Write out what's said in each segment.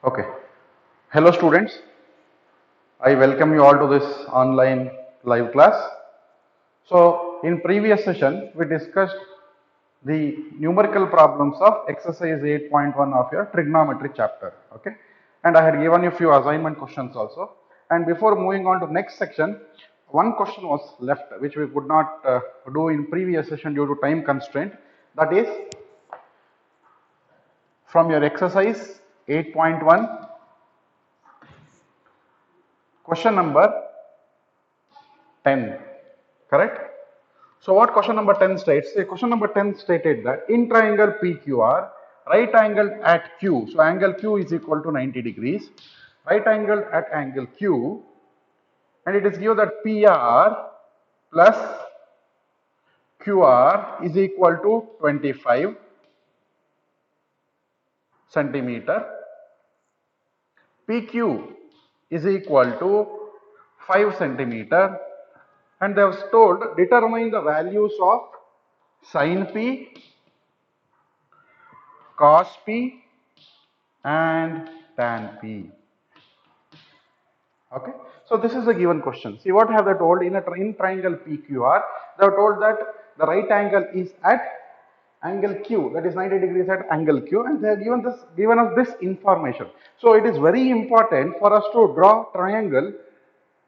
Okay. Hello students. I welcome you all to this online live class. So in previous session we discussed the numerical problems of exercise 8.1 of your trigonometry chapter. Okay. And I had given you a few assignment questions also. And before moving on to next section, one question was left which we could not do in previous session due to time constraint. That is from your exercise 8.1 question number 10, correct? So what question number 10 states? Say question number 10 stated that in triangle PQR, right angle at Q, so angle Q is equal to 90 degrees, right angle at angle Q, and it is given that PR plus QR is equal to 25 centimeter, PQ is equal to 5 centimeter, and they have told determine the values of sin P, cos P and tan P. Okay, so this is a given question. See what have they told in triangle PQR? They have told that the right angle is at angle Q, that is 90 degrees at angle Q, and they have given us this information. So it is very important for us to draw triangle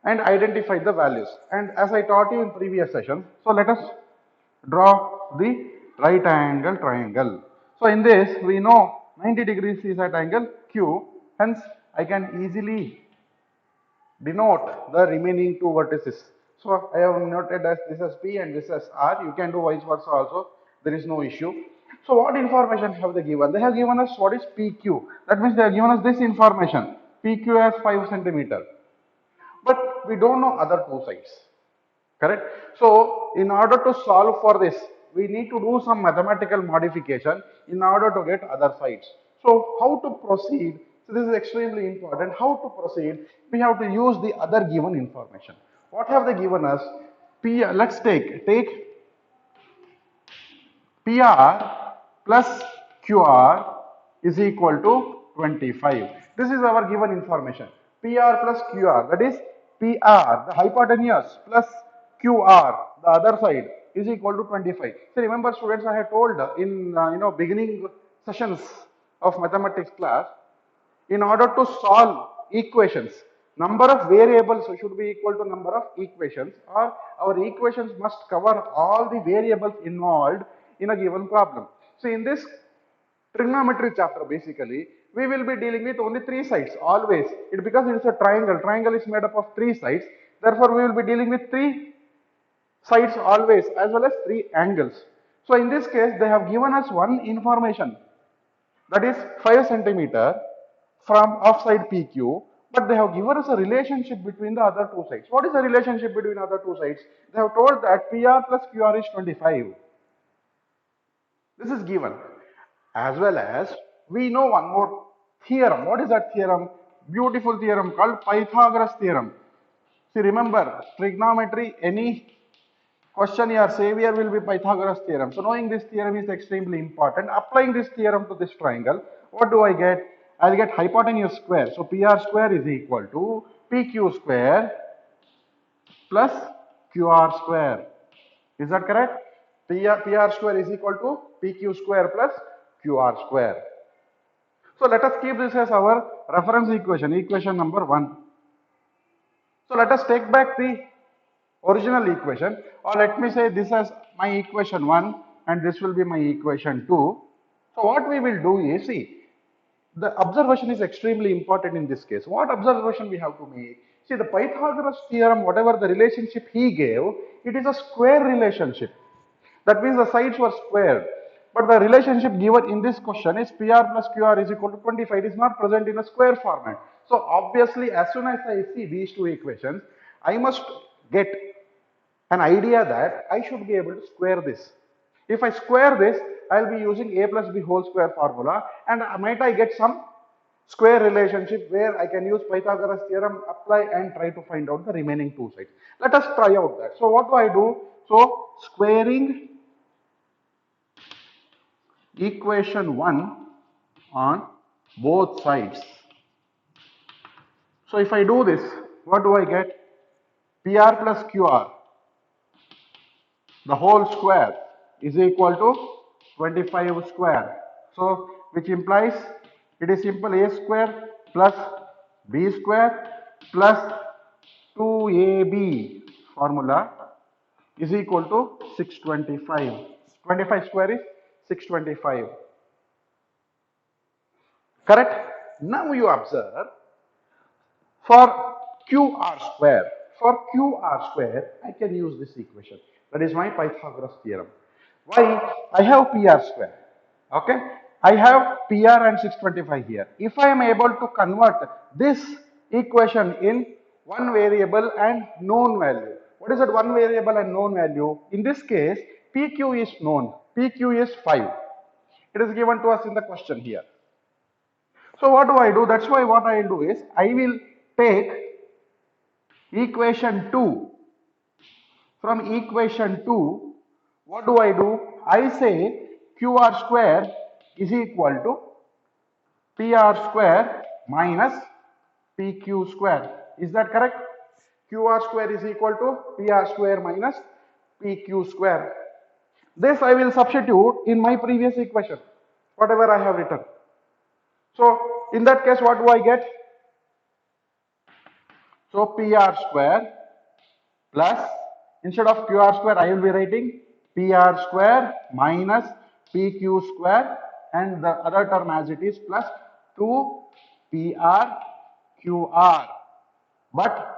and identify the values. And as I taught you in previous session, so let us draw the right angle triangle. So in this we know 90 degrees is at angle Q, hence I can easily denote the remaining two vertices. So I have noted as this as P and this as R. You can do vice versa also. There is no issue. So what information have they given? They have given us what is PQ. That means they have given us this information. PQ as 5 centimeter. But we don't know other two sides. Correct? So in order to solve for this, we need to do some mathematical modification in order to get other sides. So how to proceed? So this is extremely important. How to proceed? We have to use the other given information. What have they given us? Let's take PR plus QR is equal to 25. This is our given information. PR plus QR, that is PR, the hypotenuse, plus QR, the other side, is equal to 25. So remember students, I had told in beginning sessions of mathematics class, in order to solve equations, number of variables should be equal to number of equations, or our equations must cover all the variables involved in a given problem. So in this trigonometry chapter, basically we will be dealing with only three sides always. Because it is a triangle is made up of three sides, therefore we will be dealing with three sides always, as well as three angles. So in this case they have given us one information, that is 5 centimeter from offside PQ, but they have given us a relationship between the other two sides. What is the relationship between the other two sides? They have told that PR plus QR is 25. This is given. As well as we know one more theorem. What is that theorem? Beautiful theorem called Pythagoras theorem. See, remember, trigonometry, any question your savior will be Pythagoras theorem. So knowing this theorem is extremely important. Applying this theorem to this triangle, what do I get? I'll get hypotenuse square. So PR square is equal to PQ square plus QR square. Is that correct? PR square is equal to PQ square plus QR square. So let us keep this as our reference equation, equation number 1. So let us take back the original equation, or let me say this as my equation 1 and this will be my equation 2. So what we will do is, see, the observation is extremely important in this case. What observation we have to make? See, the Pythagoras theorem, whatever the relationship he gave, it is a square relationship. That means the sides were squared. But the relationship given in this question is PR plus QR is equal to 25. It is not present in a square format. So obviously, as soon as I see these two equations, I must get an idea that I should be able to square this. If I square this, I'll be using a plus b whole square formula, and might I get some square relationship where I can use Pythagoras theorem, apply and try to find out the remaining two sides. Let us try out that. So what do I do? So squaring equation 1 on both sides. So if I do this, what do I get? PR plus QR, the whole square, is equal to 25 square. So which implies it is simple, a square plus b square plus 2ab formula is equal to 625. 25 square is 625. Correct? Now you observe for QR square. For QR square, I can use this equation. That is my Pythagoras theorem. Why? I have PR square. Okay? I have PR and 625 here. If I am able to convert this equation in one variable and known value. What is that one variable and known value? In this case, PQ is known. PQ is 5. It is given to us in the question here. So what do I do? That's why what I will do is I will take equation 2. From equation 2, what do? I say QR square is equal to PR square minus PQ square. Is that correct? QR square is equal to PR square minus PQ square. This I will substitute in my previous equation, whatever I have written. So in that case, what do I get? So PR square plus, instead of QR square, I will be writing PR square minus PQ square, and the other term as it is plus 2PR QR, but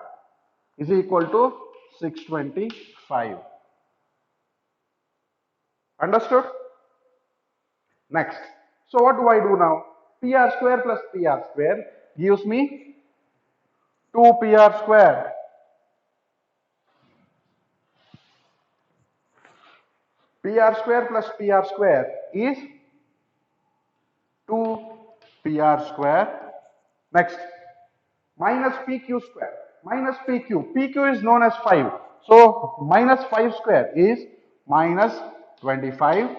is equal to 625. Understood? Next. So what do I do now? PR square plus PR square gives me 2PR square. PR square plus PR square is 2PR square. Next, minus PQ square. Minus PQ. PQ is known as 5. So, minus 5 square is minus 25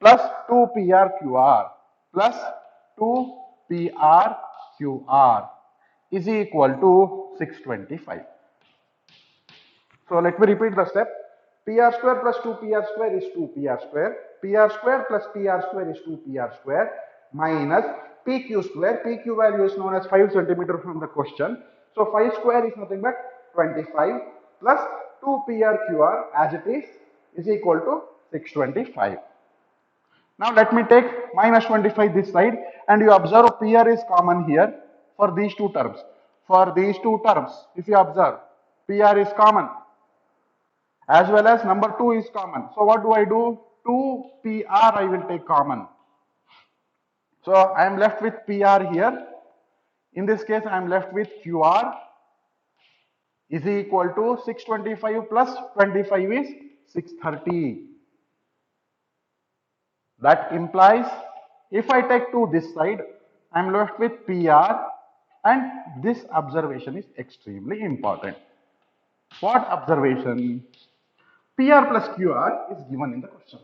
plus 2PRQR plus 2PRQR is equal to 625. So let me repeat the step. PR square plus 2PR square is 2PR square. PR square plus PR square is 2PR square minus PQ square. PQ value is known as 5 centimeter from the question. So 5 square is nothing but 25 plus 2PRQR as it is equal to 625. Now let me take minus 25 this side, and you observe PR is common here for these two terms. For these two terms, if you observe, PR is common, as well as number 2 is common. So what do? 2PR I will take common. So I am left with PR here. In this case, I am left with QR is equal to 625 plus 25 is 630. That implies if I take 2 this side, I am left with PR, and this observation is extremely important. What observation? PR plus QR is given in the question.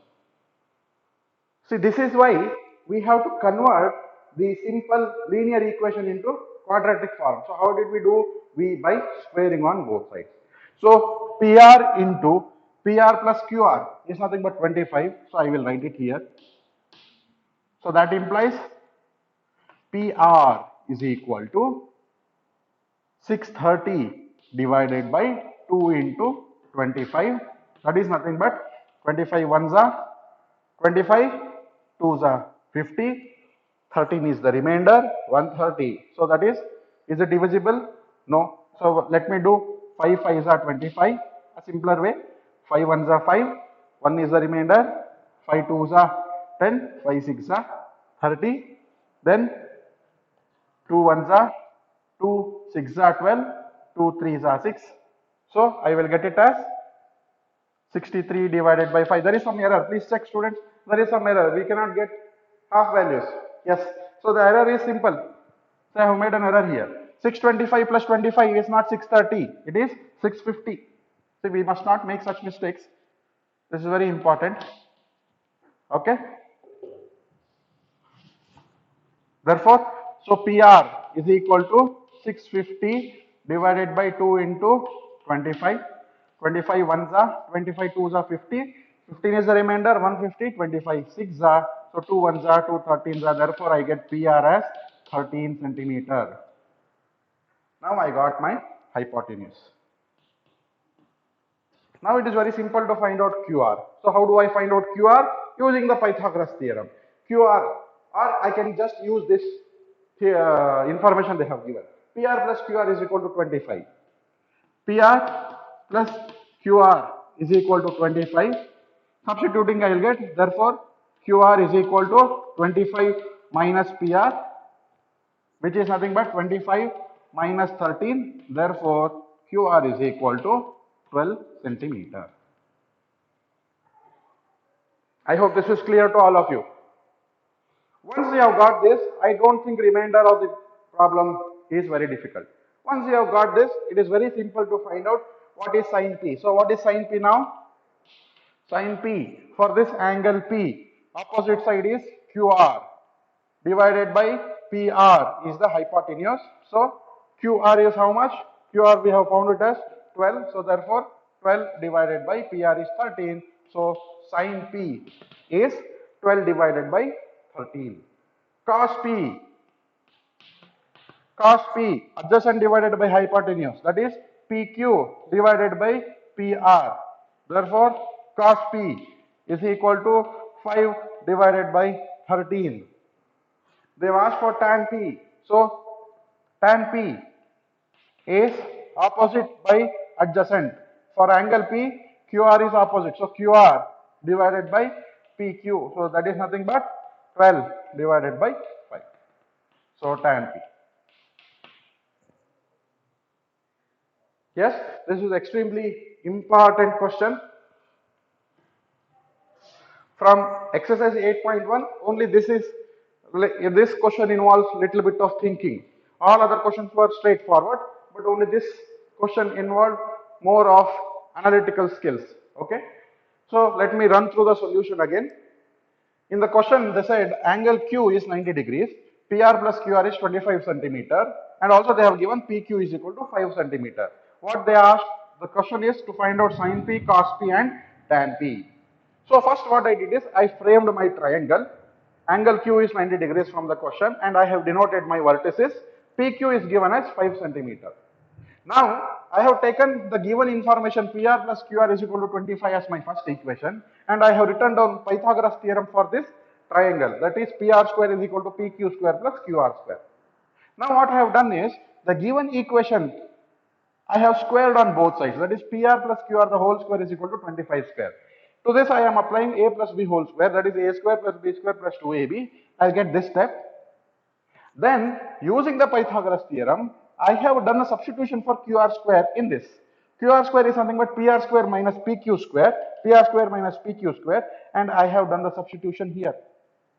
See, this is why we have to convert the simple linear equation into quadratic form. So how did we do? We by squaring on both sides. So PR into PR plus QR is nothing but 25. So I will write it here. So that implies PR is equal to 630 divided by 2 into 25. That is nothing but 25 ones are 25, 2s are 50, 13 is the remainder, 130. So that is it divisible? No. So let me do 5 5s are 25, a simpler way. 5 ones are 5, 1 is the remainder, 5 2s are 10, 5 6 are 30, then 2 ones are 2, 6 are 12, 2 3s are 6. So I will get it as 63 divided by 5. There is some error. Please check, students. There is some error. We cannot get half values. Yes. So the error is simple. So I have made an error here. 625 plus 25 is not 630. It is 650. So we must not make such mistakes. This is very important. Okay. Therefore, so PR is equal to 650 divided by 2 into 25. 25 ones are 25 twos are 50. 15 is the remainder, 150, 25 6 are, so 2 ones are 2 13s are, therefore I get PR as 13 centimeter. Now I got my hypotenuse. Now it is very simple to find out QR. So how do I find out QR? Using the Pythagoras theorem. QR, or I can just use this information they have given. PR plus QR is equal to 25. PR plus QR is equal to 25. Substituting I will get, therefore QR is equal to 25 minus PR, which is nothing but 25 minus 13. Therefore QR is equal to 12 centimeter. I hope this is clear to all of you. Once you have got this, I don't think remainder of the problem is very difficult. Once you have got this, it is very simple to find out what is sin P. So what is sin P now? Sin P for this angle P, opposite side is QR divided by PR is the hypotenuse. So QR is how much? QR we have found it as 12. So therefore 12 divided by PR is 13. So sin P is 12 divided by 13. Cos P adjacent divided by hypotenuse, that is PQ divided by PR. Therefore cos P is equal to 5 divided by 13. They have asked for tan P. So tan P is opposite by adjacent. For angle P, QR is opposite. So QR divided by PQ. So that is nothing but 12 divided by 5. So tan P. Yes, this is extremely important question. From exercise 8.1, only this question involves little bit of thinking. All other questions were straightforward, but only this question involved more of analytical skills. Okay, so let me run through the solution again. In the question, they said angle Q is 90 degrees, PR plus QR is 25 centimeter, and also they have given PQ is equal to 5 centimeter. What they asked, the question is to find out sin P, cos P, and tan P. So first what I did is I framed my triangle. Angle Q is 90 degrees from the question, and I have denoted my vertices. PQ is given as 5 centimeter. Now I have taken the given information PR plus QR is equal to 25 as my first equation, and I have written down Pythagoras theorem for this triangle, that is PR square is equal to PQ square plus QR square. Now what I have done is the given equation I have squared on both sides, that is PR plus QR the whole square is equal to 25 square. To this I am applying A plus B whole square, that is A square plus B square plus 2AB. I will get this step. Then using the Pythagoras theorem, I have done a substitution for QR square in this. QR square is nothing but PR square minus PQ square, PR square minus PQ square, and I have done the substitution here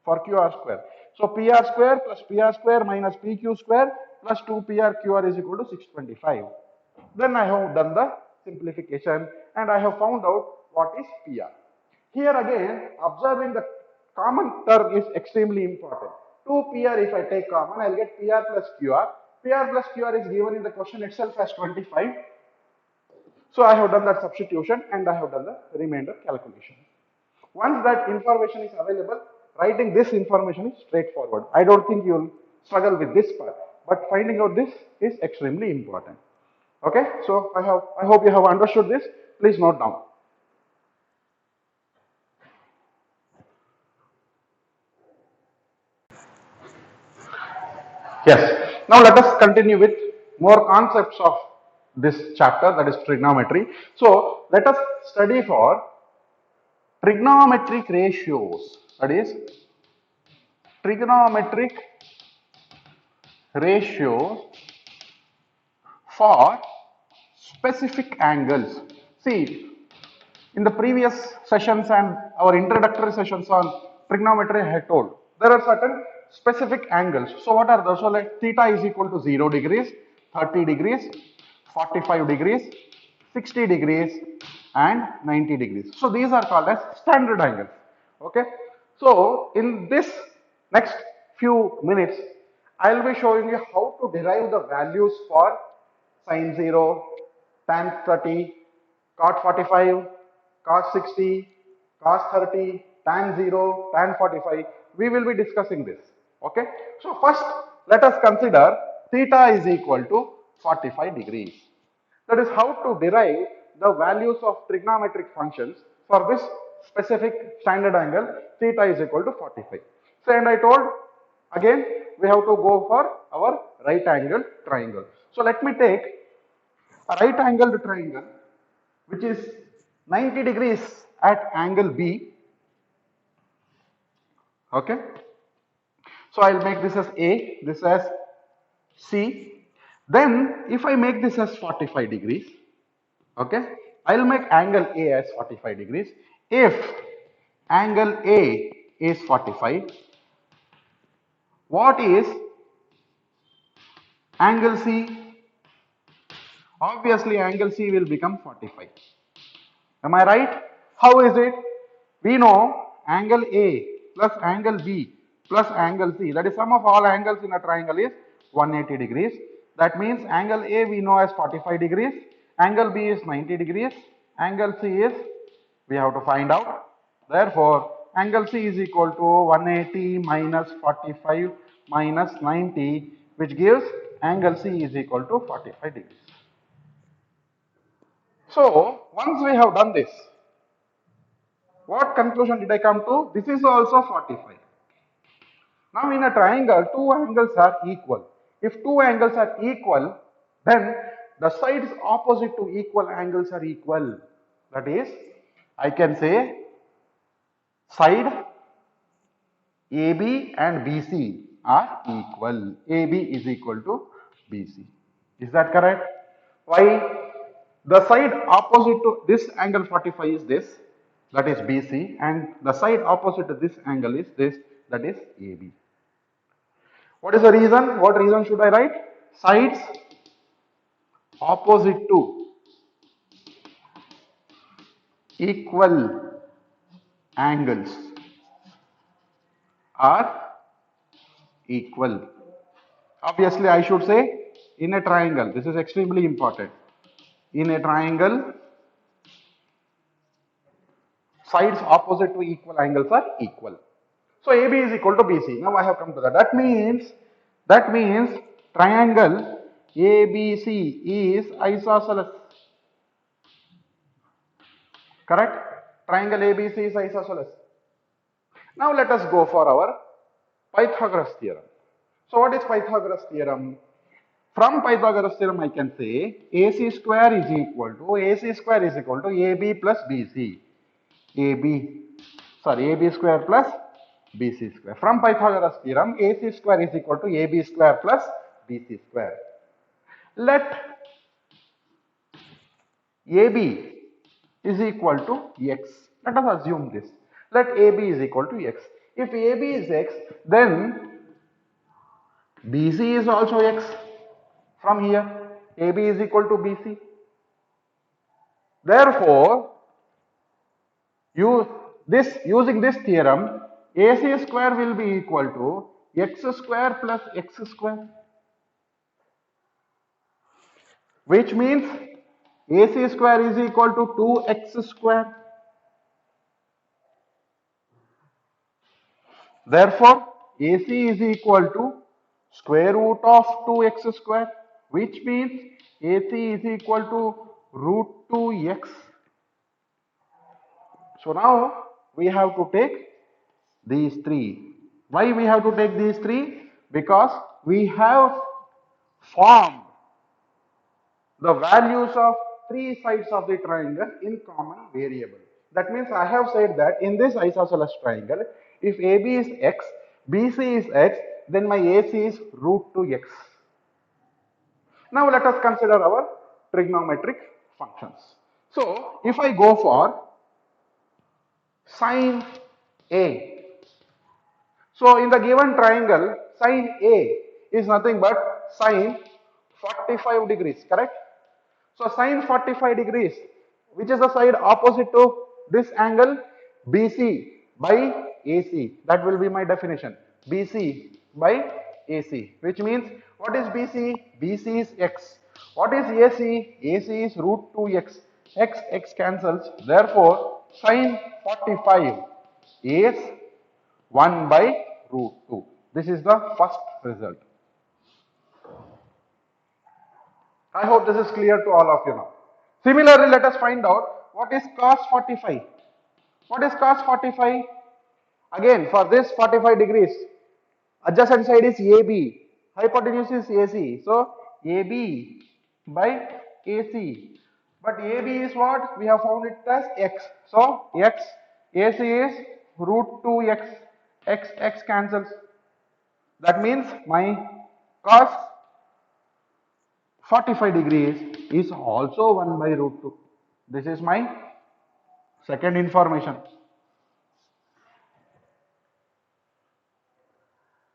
for QR square. So PR square plus PR square minus PQ square plus 2PR QR is equal to 625. Then I have done the simplification and I have found out what is PR. Here again, observing the common term is extremely important. 2PR if I take common, I will get PR plus QR. PR plus QR is given in the question itself as 25. So I have done that substitution and I have done the remainder calculation. Once that information is available, writing this information is straightforward. I don't think you will struggle with this part, but finding out this is extremely important. Okay, so I hope you have understood this. Please note down. Yes. Now let us continue with more concepts of this chapter, that is trigonometry. So let us study for trigonometric ratios, that is trigonometric ratio for specific angles. See, in the previous sessions and our introductory sessions on trigonometry I had told, there are certain specific angles. So what are those? So like theta is equal to 0 degrees, 30 degrees, 45 degrees, 60 degrees and 90 degrees. So these are called as standard angles. Okay. So in this next few minutes, I'll be showing you how to derive the values for sine 0, tan 30, cot 45, cos 60, cos 30, tan 0, tan 45. We will be discussing this. Okay. So first, let us consider theta is equal to 45 degrees. That is how to derive the values of trigonometric functions for this specific standard angle theta is equal to 45. So, and I told again we have to go for our right angle triangle. So, let me take a right angled triangle which is 90 degrees at angle B. Okay. So, I will make this as A, this as C. Then, if I make this as 45 degrees, okay, I will make angle A as 45 degrees. If angle A is 45, what is angle C? Obviously, angle C will become 45. Am I right? How is it? We know angle A plus angle B plus angle C, that is sum of all angles in a triangle, is 180 degrees. That means angle A we know as 45 degrees, angle B is 90 degrees, angle C is, we have to find out. Therefore, angle C is equal to 180 minus 45 minus 90, which gives angle C is equal to 45 degrees. So, once we have done this, what conclusion did I come to? This is also 45. Now in a triangle, two angles are equal. If two angles are equal, then the sides opposite to equal angles are equal. That is, I can say side AB and BC are equal. AB is equal to BC. Is that correct? Why? The side opposite to this angle 45 is this, that is BC, and the side opposite to this angle is this, that is AB. What is the reason? What reason should I write? Sides opposite to equal angles are equal. Obviously, I should say in a triangle. This is extremely important. In a triangle, sides opposite to equal angles are equal. So AB is equal to BC. Now I have come to that. That means triangle ABC is isosceles. Correct? Triangle ABC is isosceles. Now let us go for our Pythagoras theorem. So what is Pythagoras theorem? From Pythagoras theorem I can say AC square is equal to AB plus BC. AB square plus BC square. From Pythagoras theorem, AC square is equal to AB square plus BC square. Let AB is equal to X. Let us assume this. Let AB is equal to X. If AB is X, then BC is also X. From here, AB is equal to BC. Therefore, using this theorem, AC square will be equal to X square plus X square, which means AC square is equal to 2X square. Therefore, AC is equal to square root of 2X square, which means AC is equal to root 2X. So now we have to take these three. Why we have to take these three? Because we have formed the values of three sides of the triangle in common variable. That means I have said that in this isosceles triangle, if AB is X, BC is X, then my AC is root 2X. Now let us consider our trigonometric functions. So if I go for sine A, so in the given triangle, sine A is nothing but sine 45 degrees, correct? So sine 45 degrees, which is the side opposite to this angle, BC by AC. That will be my definition. BC by AC, which means what is BC? BC is X. What is AC? AC is root 2x. X cancels. Therefore, sine 45 is 1 by root 2. This is the first result. I hope this is clear to all of you now. Similarly, let us find out what is cos 45. What is cos 45? Again, for this 45 degrees, adjacent side is AB, hypotenuse is AC. So, AB by AC. But AB is what? We have found it as X. So, X, AC is root 2x, X cancels. That means my cos 45 degrees is also 1 by root 2. This is my second information.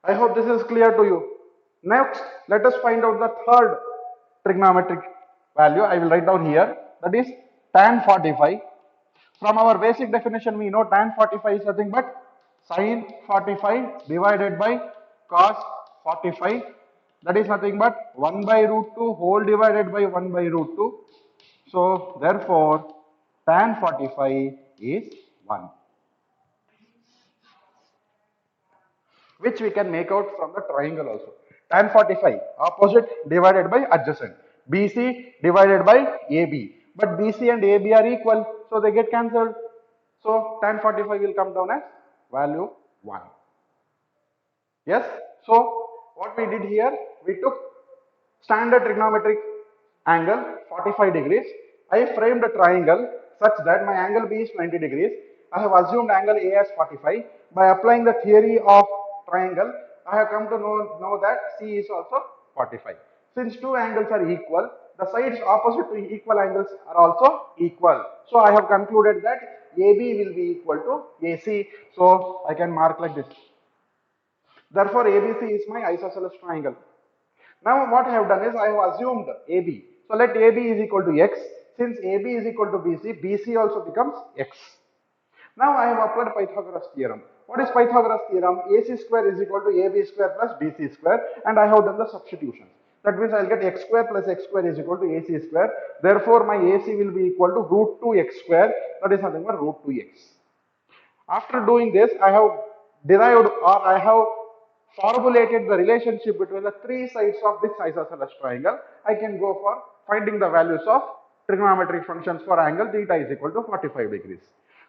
I hope this is clear to you. Next, let us find out the third trigonometric value. I will write down here. That is tan 45. From our basic definition, we know tan 45 is nothing but sin 45 divided by cos 45. That is nothing but 1 by root 2 whole divided by 1 by root 2. So, therefore, tan 45 is 1. Which we can make out from the triangle also. Tan 45, opposite divided by adjacent. BC divided by AB. But BC and AB are equal, so they get cancelled. So tan 45 will come down as value 1. Yes? So what we did here, we took standard trigonometric angle 45 degrees. I framed a triangle such that my angle B is 90 degrees. I have assumed angle A as 45. By applying the theory of triangle, I have come to know that C is also 45. Since two angles are equal, the sides opposite to equal angles are also equal. So I have concluded that AB will be equal to AC. So I can mark like this. Therefore, ABC is my isosceles triangle. Now what I have done is I have assumed AB. So let AB is equal to X. Since AB is equal to BC, BC also becomes X. Now I have applied Pythagoras theorem. What is Pythagoras theorem? AC square is equal to AB square plus BC square, and I have done the substitution. That means I'll get X square plus X square is equal to AC square. Therefore my AC will be equal to root 2x square. That is nothing but root 2x. After doing this, I have derived or I have formulated the relationship between the three sides of this isosceles triangle. I can go for finding the values of trigonometric functions for angle theta is equal to 45 degrees.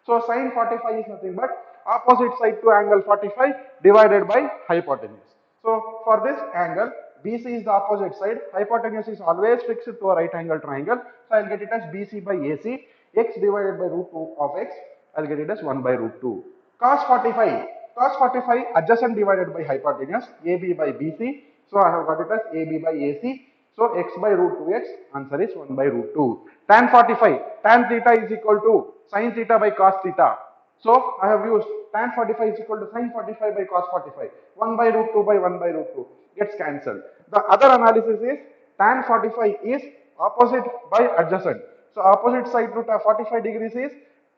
So sin 45 is nothing but opposite side to angle 45 divided by hypotenuse. So for this angle, BC is the opposite side, hypotenuse is always fixed to a right angle triangle. So I'll get it as BC by AC, x divided by root 2 of x, I'll get it as 1 by root 2. Cos 45, cos 45 adjacent divided by hypotenuse, AB by BC. So I have got it as AB by AC. So x by root 2x, answer is 1 by root 2. Tan 45, tan theta is equal to sin theta by cos theta. So I have used tan 45 is equal to sin 45 by cos 45. 1 by root 2 by 1 by root 2 gets cancelled. The other analysis is tan 45 is opposite by adjacent. So opposite side to 45 degrees is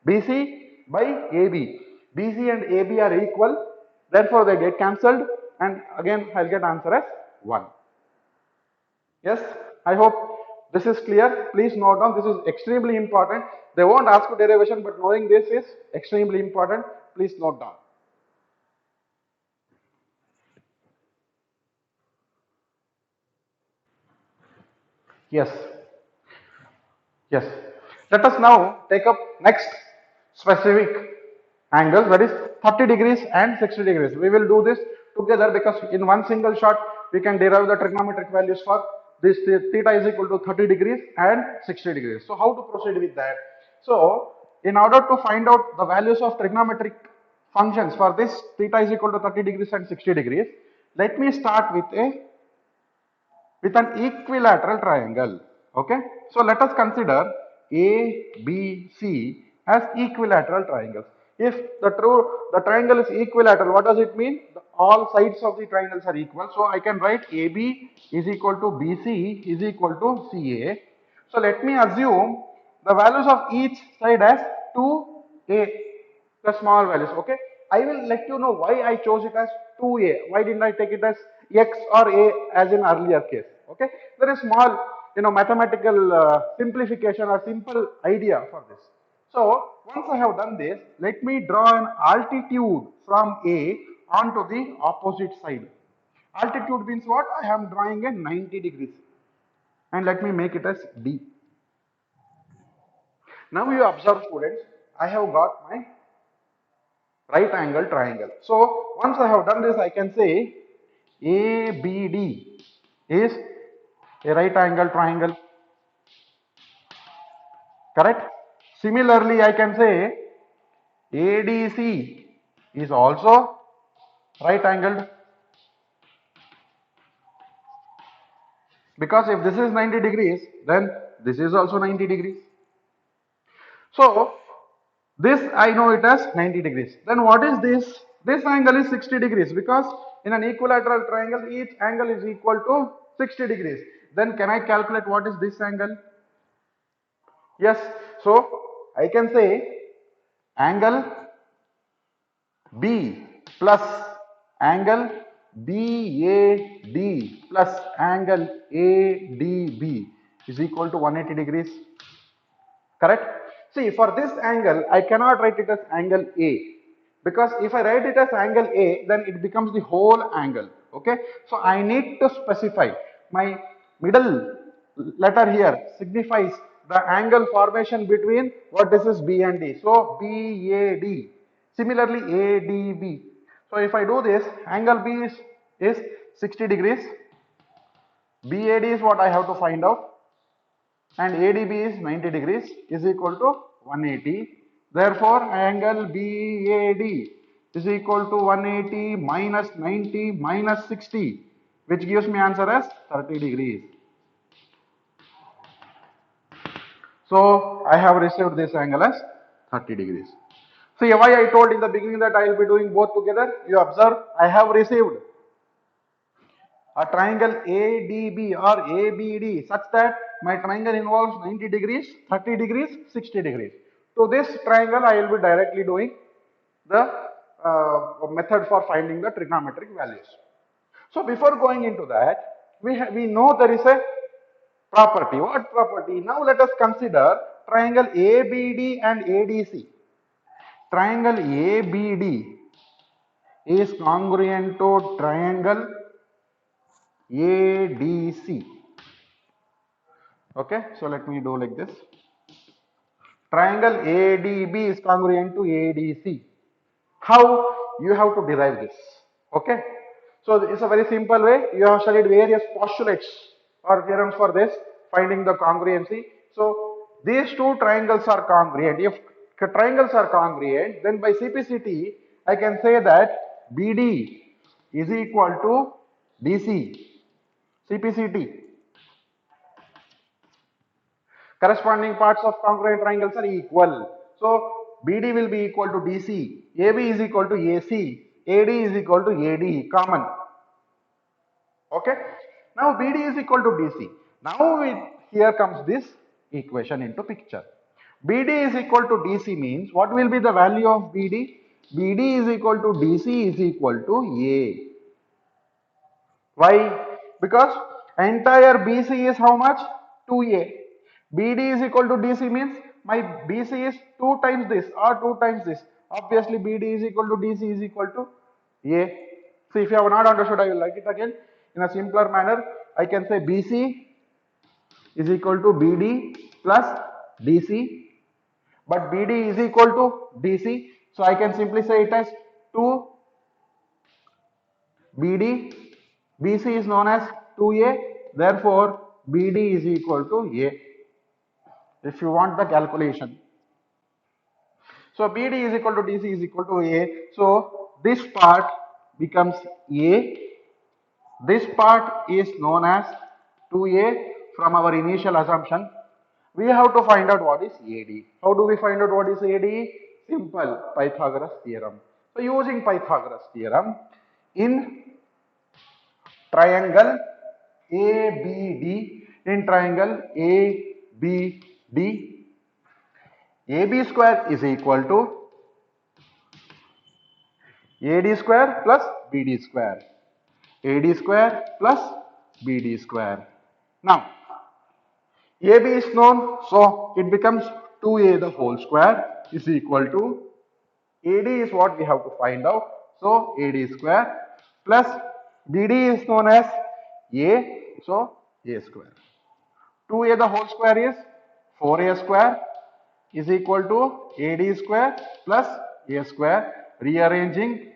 BC by AB. BC and AB are equal, therefore they get cancelled, and again I'll get answer as 1. Yes, I hope this is clear. Please note down, this is extremely important. They won't ask for derivation, but knowing this is extremely important. Please note down. Yes. Yes. Let us now take up next specific angle, that is 30 degrees and 60 degrees. We will do this together because in one single shot we can derive the trigonometric values for this theta is equal to 30 degrees and 60 degrees. So how to proceed with that? So in order to find out the values of trigonometric functions for this theta is equal to 30 degrees and 60 degrees, let me start with an equilateral triangle. Okay, so let us consider A, B, C as equilateral triangles. If the triangle is equilateral, what does it mean? All sides of the triangles are equal. So I can write AB is equal to BC is equal to CA. So let me assume the values of each side as 2A, the small values. Okay, I will let you know why I chose it as 2A. Why didn't I take it as x or a as in earlier case. Okay, there is small, mathematical simplification or simple idea for this. So once I have done this, let me draw an altitude from A onto the opposite side. Altitude means what? I am drawing a 90 degrees, and let me make it as D. Now you observe, students, I have got my right angle triangle. So once I have done this, I can say ABD is a right angle triangle. Correct? Similarly, I can say ADC is also right angled, because if this is 90 degrees, then this is also 90 degrees. So this I know it as 90 degrees. Then what is this? This angle is 60 degrees, because in an equilateral triangle each angle is equal to 60 degrees. Then can I calculate what is this angle? Yes. So I can say angle B plus angle BAD plus angle ADB is equal to 180 degrees. Correct? See, for this angle, I cannot write it as angle A, because if I write it as angle A, then it becomes the whole angle. Okay? So I need to specify my middle letter here signifies the angle formation between what this is B and D. So BAD. Similarly, ADB. So if I do this, angle B is 60 degrees. BAD is what I have to find out, and ADB is 90 degrees, is equal to 180. Therefore, angle BAD is equal to 180 minus 90 minus 60, which gives me answer as 30 degrees. So I have received this angle as 30 degrees. See why I told in the beginning that I will be doing both together. You observe, I have received a triangle ADB or ABD such that my triangle involves 90 degrees, 30 degrees, 60 degrees. To this triangle, I will be directly doing the method for finding the trigonometric values. So before going into that, we know there is a property. What property? Now let us consider triangle ABD and ADC. Triangle ABD is congruent to triangle ADC. Okay, so let me do like this. Triangle ADB is congruent to ADC. How? You have to derive this. Okay, so it's a very simple way. You have studied various postulates or theorems for this, finding the congruency. So these two triangles are congruent. If triangles are congruent, then by CPCT, I can say that BD is equal to DC. CPCT. Corresponding parts of congruent triangles are equal. So BD will be equal to DC, AB is equal to AC, AD is equal to AD, common. Okay. Now BD is equal to DC. Now here comes this equation into picture. BD is equal to DC means what will be the value of BD? BD is equal to DC is equal to A. Why? Because entire BC is how much? 2A. BD is equal to DC means my BC is 2 times this or 2 times this. Obviously BD is equal to DC is equal to A. So if you have not understood, I will write it again in a simpler manner. I can say BC is equal to BD plus DC, but BD is equal to DC. So I can simply say it as 2 BD. BC is known as 2A, therefore BD is equal to A. If you want the calculation. So BD is equal to DC is equal to A. So this part becomes A. This part is known as 2A from our initial assumption. We have to find out what is AD. How do we find out what is AD? Simple, Pythagoras theorem. So using Pythagoras theorem in triangle ABD, in triangle ABD, AB square is equal to AD square plus BD square. AD square plus BD square. Now, AB is known, so it becomes 2A the whole square is equal to AD is what we have to find out. So AD square plus BD is known as A, so A square. 2A the whole square is 4A square is equal to AD square plus A square. Rearranging,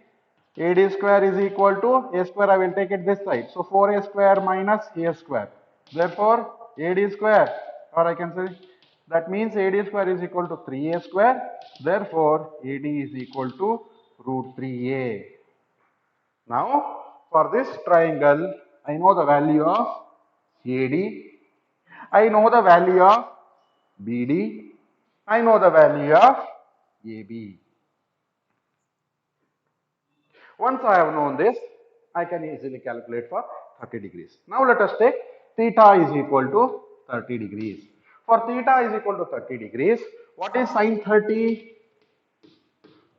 AD square is equal to A square, I will take it this side. So 4A square minus A square. Therefore, AD square, or I can say that means AD square is equal to 3A square. Therefore, AD is equal to root 3A. Now, for this triangle, I know the value of AD. I know the value of BD. I know the value of AB. Once I have known this, I can easily calculate for 30 degrees. Now let us take theta is equal to 30 degrees. For theta is equal to 30 degrees, what is sine 30?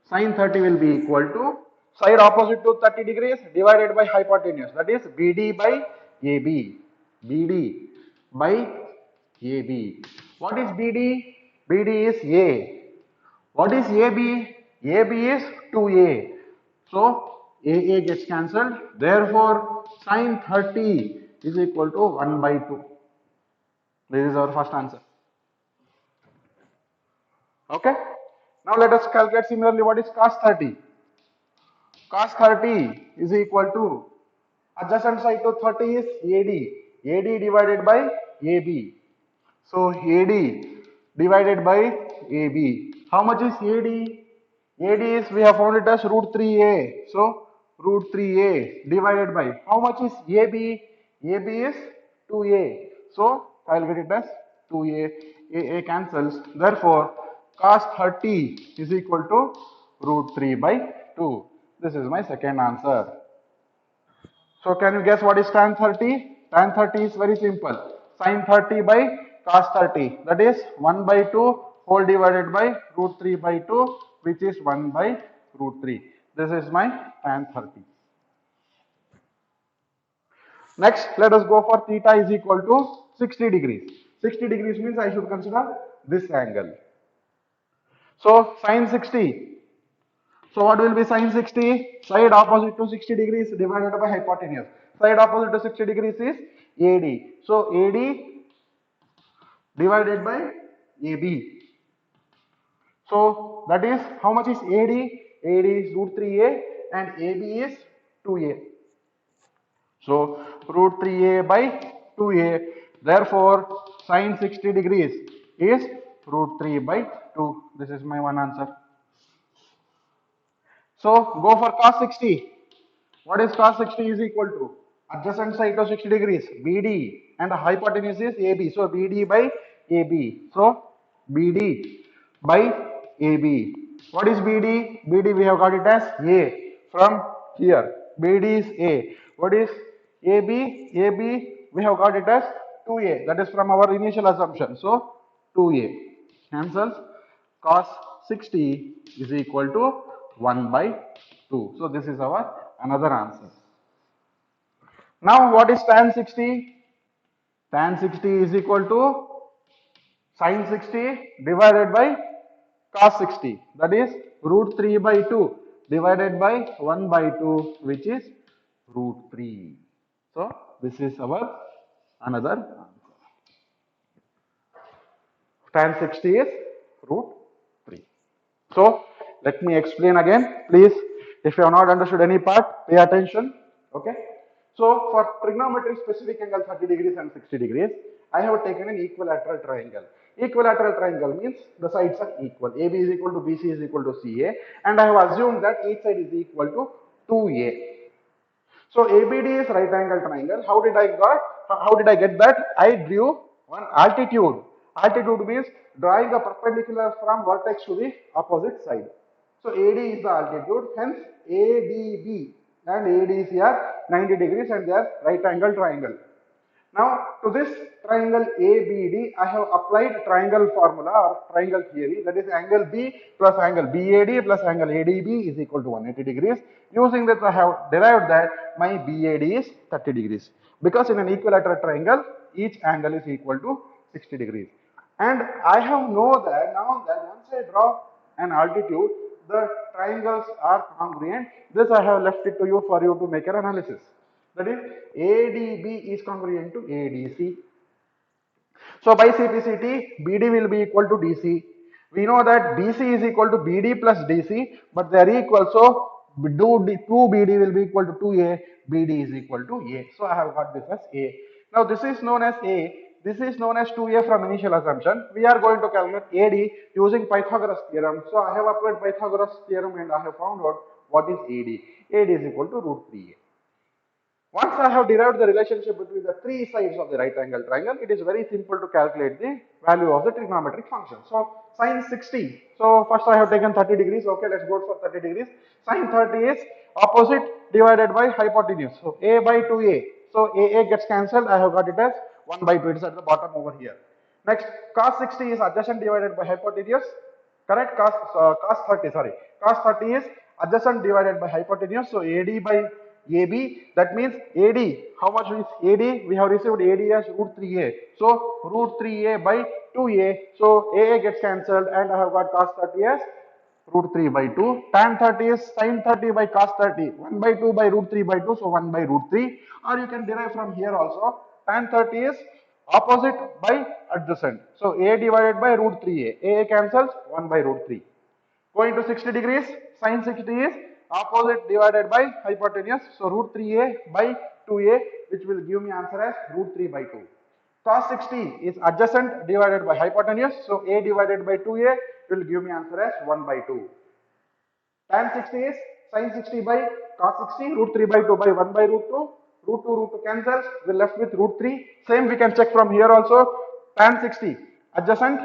Sine 30 will be equal to side opposite to 30 degrees divided by hypotenuse. That is BD by AB. BD by AB. What is BD? BD is A. What is AB? AB is 2A. So AA gets cancelled. Therefore, sine 30 is equal to 1 by 2. This is our first answer. Okay. Now let us calculate similarly what is cos 30. Cos 30 is equal to adjacent side to 30 is AD. AD divided by AB. So AD divided by AB. How much is AD? AD is, we have found it as root 3A. So root 3A divided by, how much is AB? AB is 2A. So I will get it as 2A. A cancels. Therefore, cos 30 is equal to root 3 by 2. This is my second answer. So can you guess what is tan 30? Tan 30 is very simple. Sin 30 by cos 30. That is 1 by 2 whole divided by root 3 by 2, which is 1 by root 3. This is my tan 30. Next, let us go for theta is equal to 60 degrees. 60 degrees means I should consider this angle. So sin 60. So what will be sin 60? Side opposite to 60 degrees divided by hypotenuse. Side opposite to 60 degrees is AD. So AD divided by AB. So that is, how much is AD? AD is root 3A and AB is 2A. So root 3A by 2A. Therefore, sin 60 degrees is root 3 by 2. This is my one answer. So go for cos 60. What is cos 60 is equal to? Adjacent side to 60 degrees, BD, and the hypotenuse is AB. So BD by AB. So BD by AB. What is BD? BD we have got it as A from here. BD is A. What is AB? AB we have got it as 2A. That is from our initial assumption. So 2A cancels. Cos 60 is equal to 1 by 2. So this is our another answer. Now what is tan 60? Tan 60 is equal to sin 60 divided by cos 60. That is root 3 by 2 divided by 1 by 2, which is root 3. So this is our another answer. Tan 60 is root 3. So let me explain again. Please, if you have not understood any part, pay attention. Okay. So for trigonometry specific angle 30 degrees and 60 degrees, I have taken an equilateral triangle. Equilateral triangle means the sides are equal. AB is equal to BC is equal to CA, and I have assumed that each side is equal to 2A. So ABD is right angle triangle. How did I get that? I drew one altitude. Altitude means drawing a perpendicular from vertex to the opposite side. So AD is the altitude, hence ADB and AD is here 90 degrees and they are right angle triangle. Now to this triangle ABD, I have applied triangle formula or triangle theory, that is angle B plus angle BAD plus angle ADB is equal to 180 degrees. Using this I have derived that my BAD is 30 degrees because in an equilateral triangle each angle is equal to 60 degrees. And I have know that now that once I draw an altitude, the triangles are congruent. This I have left it to you for you to make an analysis. That is ADB is congruent to ADC. So by CPCT, BD will be equal to DC. We know that BC is equal to BD plus DC, but they are equal. So 2BD will be equal to 2A, BD is equal to A. So I have got this as A. Now this is known as A. This is known as 2A from initial assumption. We are going to calculate AD using Pythagoras theorem. So I have applied Pythagoras theorem and I have found out what is AD. AD is equal to root 3A. Once I have derived the relationship between the three sides of the right angle triangle, it is very simple to calculate the value of the trigonometric function. So sine 60. So first I have taken 30 degrees. Okay, let's go for 30 degrees. Sine 30 is opposite divided by hypotenuse. So A by 2A. So AA gets cancelled. I have got it as 1 by 2. It is at the bottom over here. Next, cos 60 is adjacent divided by hypotenuse. Correct? Cos 30, sorry. Cos 30 is adjacent divided by hypotenuse. So AD by AB, that means AD, how much is AD? We have received AD as root 3A. So root 3A by 2A. So AA gets cancelled and I have got cos 30 as root 3 by 2. Tan 30 is sin 30 by cos 30. 1 by 2 by root 3 by 2. So 1 by root 3. Or you can derive from here also. Tan 30 is opposite by adjacent. So A divided by root 3A. AA cancels 1 by root 3. Going to 60 degrees, sin 60 is opposite divided by hypotenuse. So root 3A by 2A, which will give me answer as root 3 by 2. Cos 60 is adjacent divided by hypotenuse. So A divided by 2A will give me answer as 1 by 2. Tan 60 is sin 60 by cos 60, root 3 by 2 by 1 by root 2. Root 2 cancels, we're left with root 3. Same we can check from here also. Tan 60, adjacent,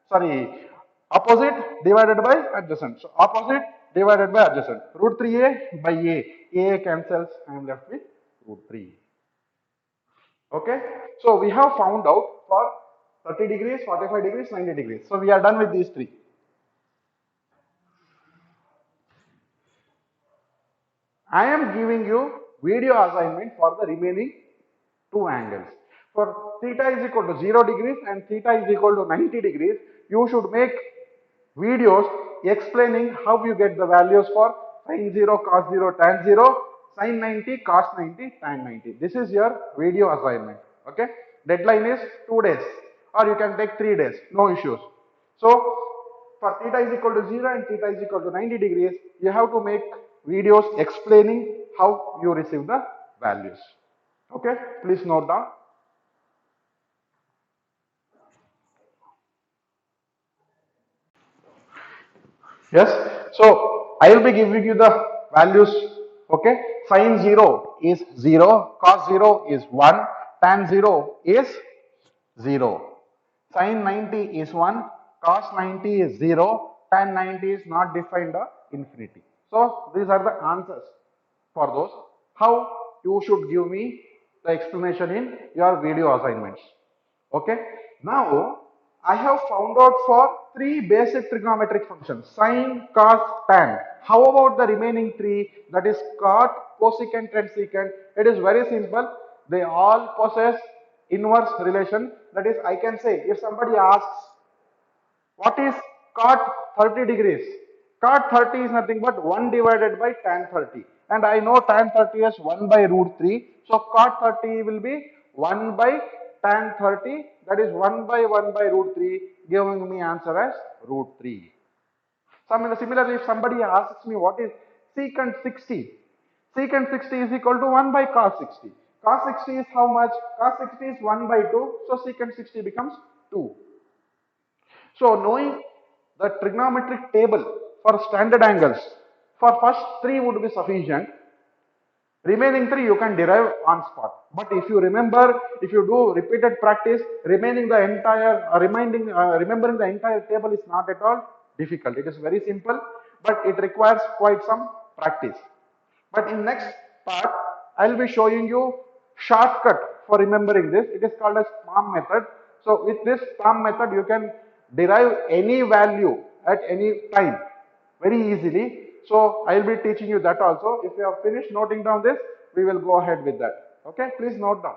sorry, opposite divided by adjacent. So opposite divided by adjacent. Root 3A by A. A cancels, I am left with root 3. Okay. So we have found out for 30 degrees, 45 degrees, 90 degrees. So we are done with these three. I am giving you video assignment for the remaining two angles. For theta is equal to 0 degrees and theta is equal to 90 degrees, you should make videos explaining how you get the values for sin 0, cos 0, tan 0, sin 90, cos 90, tan 90. This is your video assignment. Okay. Deadline is 2 days or you can take 3 days. No issues. So for theta is equal to 0 and theta is equal to 90 degrees, you have to make videos explaining how you receive the values. Okay, please note down. Yes, so I will be giving you the values. Okay, sin 0 is 0, cos 0 is 1, tan 0 is 0. Sin 90 is 1, cos 90 is 0, tan 90 is not defined or infinity. So these are the answers for those. How you should give me the explanation in your video assignments. Okay. Now I have found out for three basic trigonometric functions: sine, cos, tan. How about the remaining three? That is cot, cosecant, and secant. It is very simple. They all possess inverse relation. That is, I can say if somebody asks what is cot 30 degrees? Cot 30 is nothing but 1 divided by tan 30. And I know tan 30 is 1 by root 3. So cot 30 will be 1 by tan 30. That is 1 by root 3, giving me answer as root 3. Similarly, if somebody asks me what is secant 60, secant 60 is equal to 1 by cos 60. Cos 60 is how much? Cos 60 is 1 by 2. So secant 60 becomes 2. So knowing the trigonometric table for standard angles for first three would be sufficient. Remaining three you can derive on spot. But if you remember, if you do repeated practice, remembering the entire table is not at all difficult. It is very simple, but it requires quite some practice. But in next part, I will be showing you shortcut for remembering this. It is called as PALM method. So with this PALM method, you can derive any value at any time very easily. So I will be teaching you that also. If you have finished noting down this, we will go ahead with that. Okay, please note down.